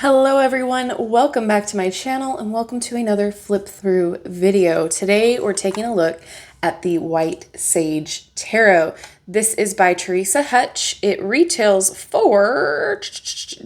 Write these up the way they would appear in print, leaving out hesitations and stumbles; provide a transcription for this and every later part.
Hello everyone, welcome back to my channel and welcome to another flip through video. Today we're taking a look at the White Sage Tarot. This is by Theresa Hutch. It retails for,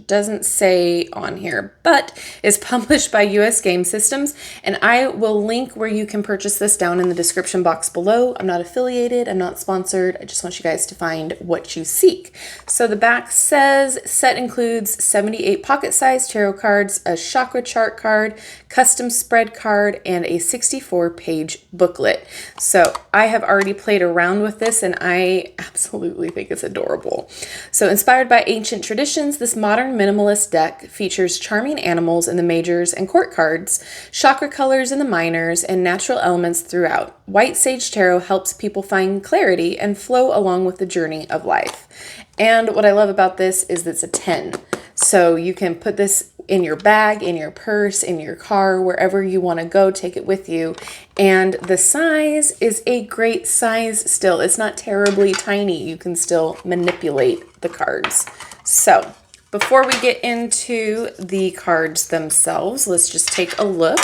doesn't say on here, but is published by US Game Systems, and I will link where you can purchase this down in the description box below. I'm not affiliated, I'm not sponsored, I just want you guys to find what you seek. So the back says, set includes 78 pocket-sized tarot cards, a chakra chart card, custom spread card, and a 64-page booklet. So I have already played around with this and I absolutely think it's adorable. So inspired by ancient traditions, this modern minimalist deck features charming animals in the majors and court cards, chakra colors in the minors, and natural elements throughout. White Sage Tarot helps people find clarity and flow along with the journey of life. And what I love about this is that it's a 10. So you can put this in your bag, in your purse, in your car, wherever you want to go, take it with you. And the size is a great size still. It's not terribly tiny. You can still manipulate the cards. So before we get into the cards themselves, let's just take a look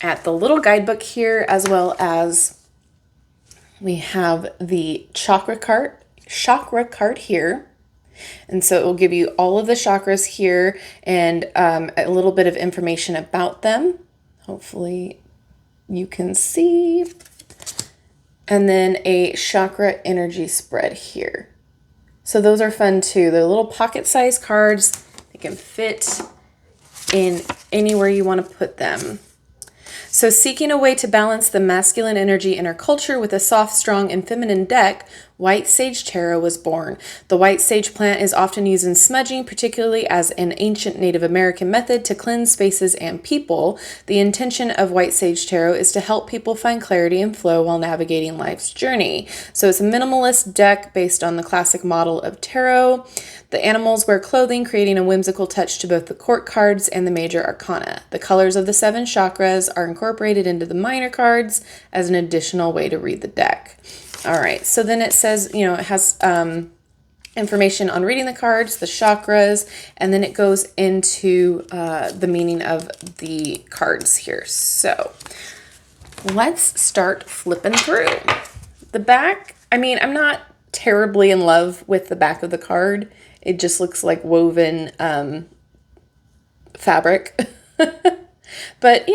at the little guidebook here, as well as we have the chakra card here. And so it will give you all of the chakras here and a little bit of information about them. Hopefully you can see. And then a chakra energy spread here. So those are fun too. They're little pocket-sized cards. They can fit in anywhere you want to put them. So seeking a way to balance the masculine energy in our culture with a soft, strong, and feminine deck, White Sage Tarot was born. The white sage plant is often used in smudging, particularly as an ancient Native American method to cleanse spaces and people. The intention of White Sage Tarot is to help people find clarity and flow while navigating life's journey. So it's a minimalist deck based on the classic model of tarot. The animals wear clothing, creating a whimsical touch to both the court cards and the major arcana. The colors of the 7 chakras are incorporated into the minor cards as an additional way to read the deck. All right, so then it says, it has information on reading the cards, the chakras, and then it goes into the meaning of the cards here. So let's start flipping through. The back, I'm not terribly in love with the back of the card. It just looks like woven fabric. But,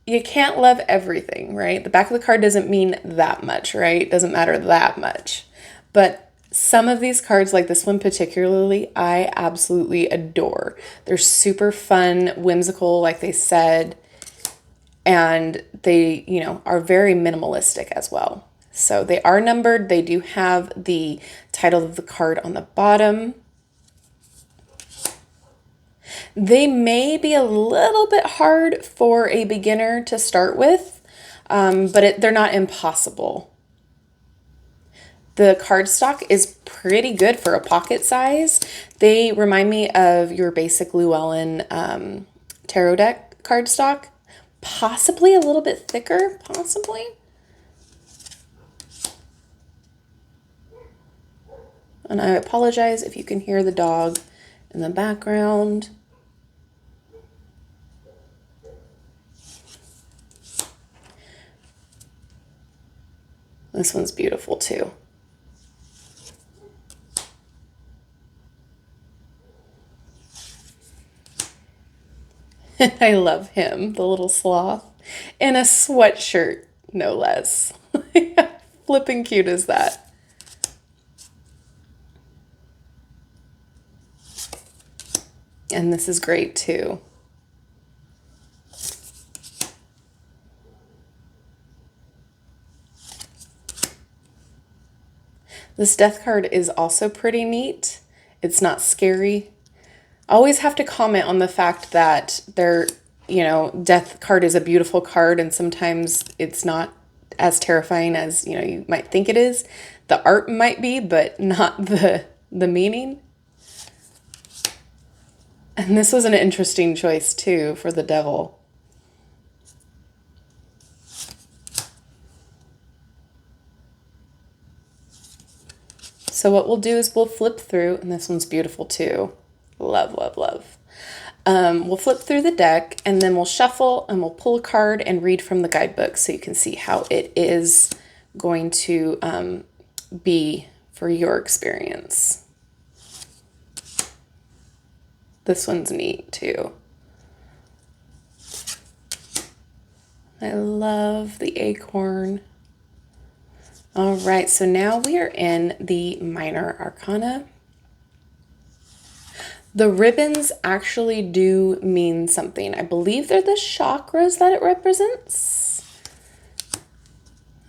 you can't love everything, right? The back of the card doesn't mean that much, right? It doesn't matter that much. But some of these cards, like this one particularly, I absolutely adore. They're super fun, whimsical, like they said, and they, are very minimalistic as well. So they are numbered. They do have the title of the card on the bottom. They may be a little bit hard for a beginner to start with, but they're not impossible. The cardstock is pretty good for a pocket size. They remind me of your basic Llewellyn tarot deck cardstock, possibly a little bit thicker, possibly. And I apologize if you can hear the dog in the background. This one's beautiful too. I love him, the little sloth, in a sweatshirt, no less. Flipping cute is that. And this is great too. This death card is also pretty neat. It's not scary. I always have to comment on the fact that death card is a beautiful card and sometimes it's not as terrifying as, you might think it is. The art might be, but not the meaning. And this was an interesting choice too for the devil. So what we'll do is we'll flip through, and this one's beautiful too. Love, love, love. We'll flip through the deck and then we'll shuffle and we'll pull a card and read from the guidebook so you can see how it is going to be for your experience. This one's neat too. I love the acorn. All right, so now we are in the minor arcana. The ribbons actually do mean something. I believe they're the chakras that it represents.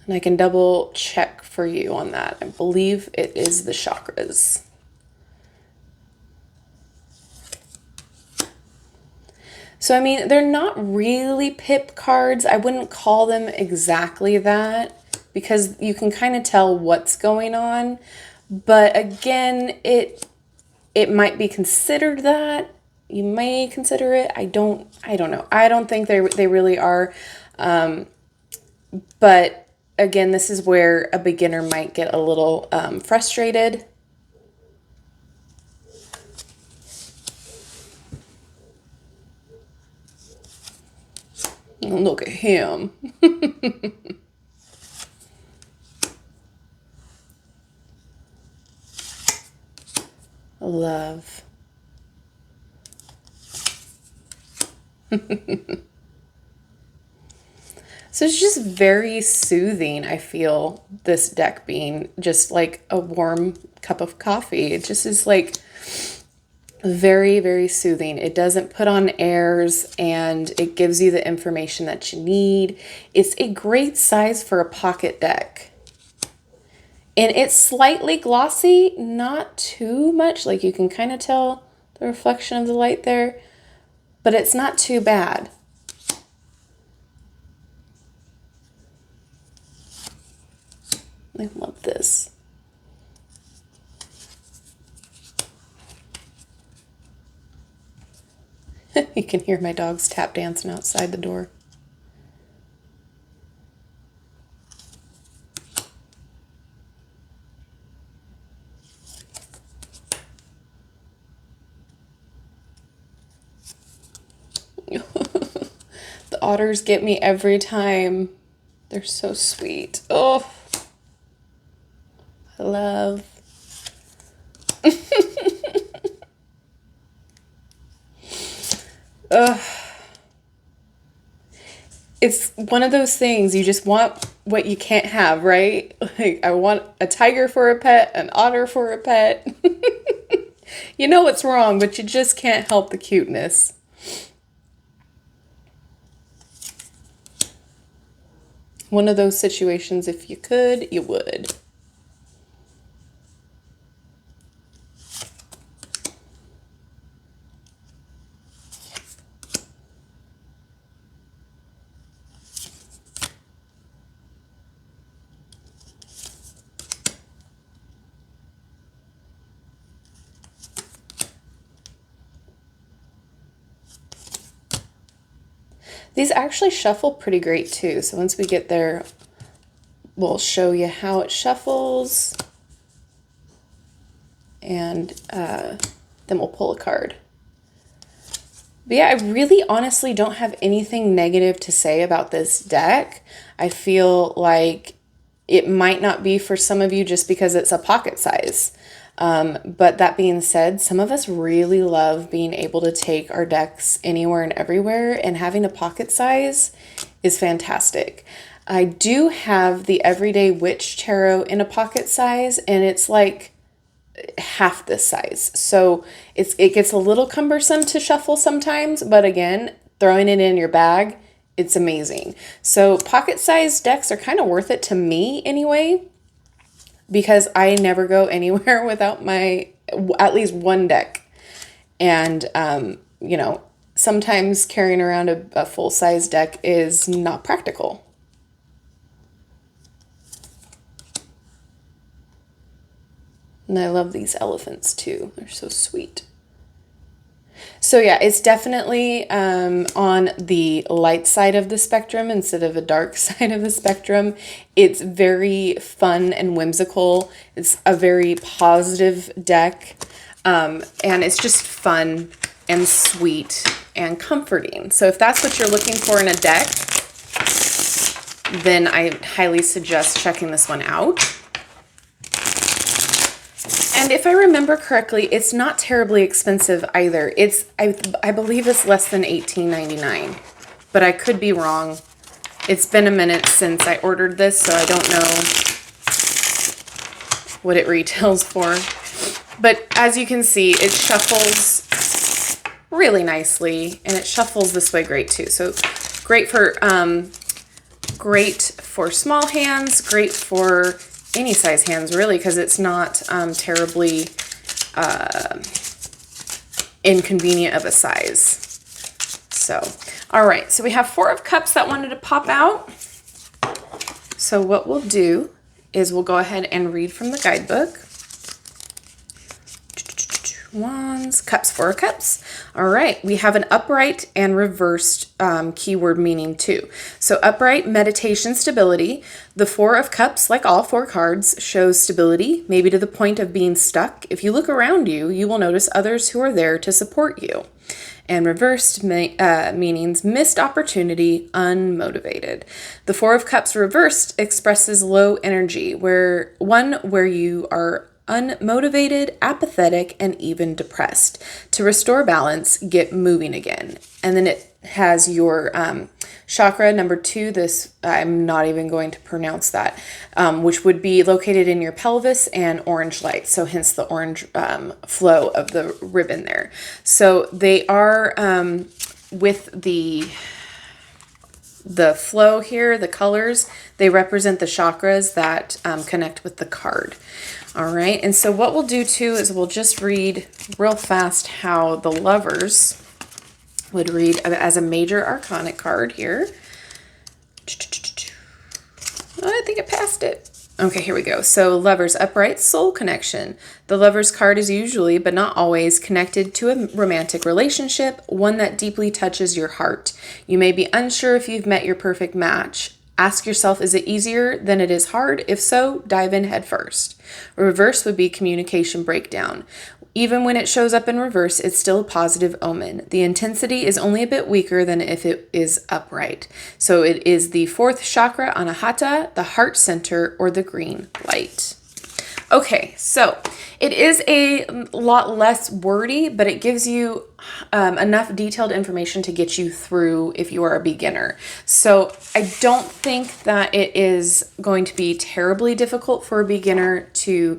And I can double check for you on that. I believe it is the chakras. So, I mean, they're not really pip cards. I wouldn't call them exactly that because you can kind of tell what's going on. But again, it might be considered that. You may consider it. I don't know. I don't think they really are. But again, this is where a beginner might get a little frustrated. Look at him. Love. So it's just very soothing, I feel, this deck being just like a warm cup of coffee. It just is like very, very soothing. It doesn't put on airs and it gives you the information that you need. It's a great size for a pocket deck. And it's slightly glossy, not too much. Like you can kind of tell the reflection of the light there, but it's not too bad. I love this. You can hear my dogs tap dancing outside the door. The otters get me every time. They're so sweet. Oh, I love. It's one of those things you just want what you can't have, right? Like I want a tiger for a pet, an otter for a pet. You know what's wrong, but you just can't help the cuteness. One of those situations, if you could, you would. These actually shuffle pretty great too. So once we get there, we'll show you how it shuffles. And then we'll pull a card. But yeah, I really honestly don't have anything negative to say about this deck. I feel like it might not be for some of you just because it's a pocket size. But that being said, some of us really love being able to take our decks anywhere and everywhere, and having a pocket size is fantastic. I do have the Everyday Witch Tarot in a pocket size, and it's like half this size. So it gets a little cumbersome to shuffle sometimes, but again, throwing it in your bag, it's amazing. So pocket size decks are kind of worth it to me anyway, because I never go anywhere without my at least one deck. And, you know, sometimes carrying around a full-size deck is not practical. And I love these elephants too. They're so sweet. So yeah, it's definitely on the light side of the spectrum instead of a dark side of the spectrum. It's very fun and whimsical. It's a very positive deck. And it's just fun and sweet and comforting. So if that's what you're looking for in a deck, then I highly suggest checking this one out. And if I remember correctly, it's not terribly expensive either. I believe it's less than $18.99, but I could be wrong. It's been a minute since I ordered this, so I don't know what it retails for. But as you can see, it shuffles really nicely, and it shuffles this way great too. So great for small hands, great for any size hands really, because it's not terribly inconvenient of a size. So, all right, so we have 4 of Cups that wanted to pop out. So what we'll do is we'll go ahead and read from the guidebook. Wands, Cups, 4 of Cups. All right, we have an upright and reversed keyword meaning too. So upright, meditation, stability. The 4 of Cups, like all 4 cards, shows stability, maybe to the point of being stuck. If you look around you, you will notice others who are there to support you. And reversed meanings missed opportunity, unmotivated. The 4 of Cups reversed expresses low energy, where you are unmotivated, apathetic, and even depressed. To restore balance, get moving again. And then it has your chakra number 2. This, I'm not even going to pronounce that, which would be located in your pelvis and orange light. So hence the orange flow of the ribbon there. So they are with the flow here, the colors, they represent the chakras that connect with the card. All right, and so what we'll do too is we'll just read real fast how the Lovers would read as a major arcana card here. Oh, I think I passed it. Okay, here we go. So Lovers, upright, soul connection. The Lovers card is usually, but not always, connected to a romantic relationship, one that deeply touches your heart. You may be unsure if you've met your perfect match. Ask yourself, is it easier than it is hard? If so, dive in head first. Reverse would be communication breakdown. Even when it shows up in reverse, it's still a positive omen. The intensity is only a bit weaker than if it is upright. So it is the 4th chakra, Anahata, the heart center, or the green light. Okay, so it is a lot less wordy, but it gives you enough detailed information to get you through if you are a beginner. So I don't think that it is going to be terribly difficult for a beginner to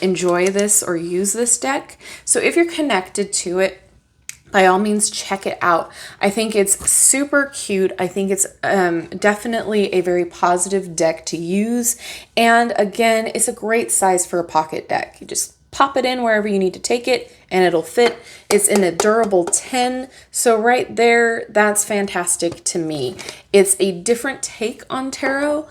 enjoy this or use this deck. So if you're connected to it, by all means, check it out. I think it's super cute. I think it's definitely a very positive deck to use. And again, it's a great size for a pocket deck. You just pop it in wherever you need to take it and it'll fit. It's in a durable 10. So right there, that's fantastic to me. It's a different take on tarot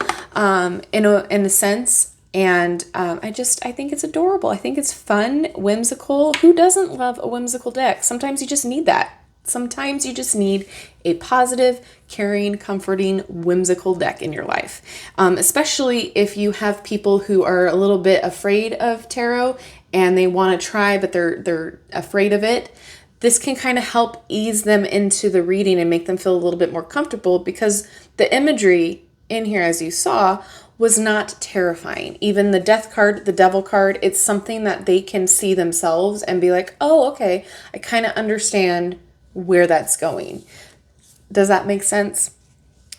in a sense. And I think it's adorable. I think it's fun, whimsical. Who doesn't love a whimsical deck? Sometimes you just need that. Sometimes you just need a positive, caring, comforting, whimsical deck in your life. Especially if you have people who are a little bit afraid of tarot and they want to try, but they're afraid of it. This can kind of help ease them into the reading and make them feel a little bit more comfortable, because the imagery in here, as you saw, was not terrifying. Even the Death card, the Devil card, it's something that they can see themselves and be like, oh, okay, I kind of understand where that's going. Does that make sense?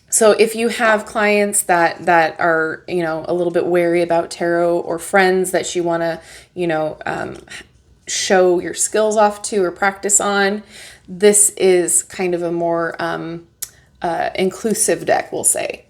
So if you have clients that are, a little bit wary about tarot, or friends that you want to, show your skills off to or practice on, this is kind of a more inclusive deck, we'll say.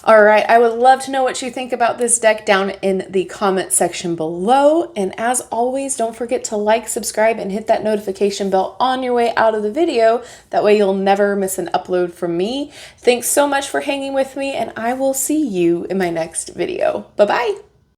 All right, I would love to know what you think about this deck down in the comment section below. And as always, don't forget to like, subscribe, and hit that notification bell on your way out of the video. That way you'll never miss an upload from me. Thanks so much for hanging with me, and I will see you in my next video. Bye-bye.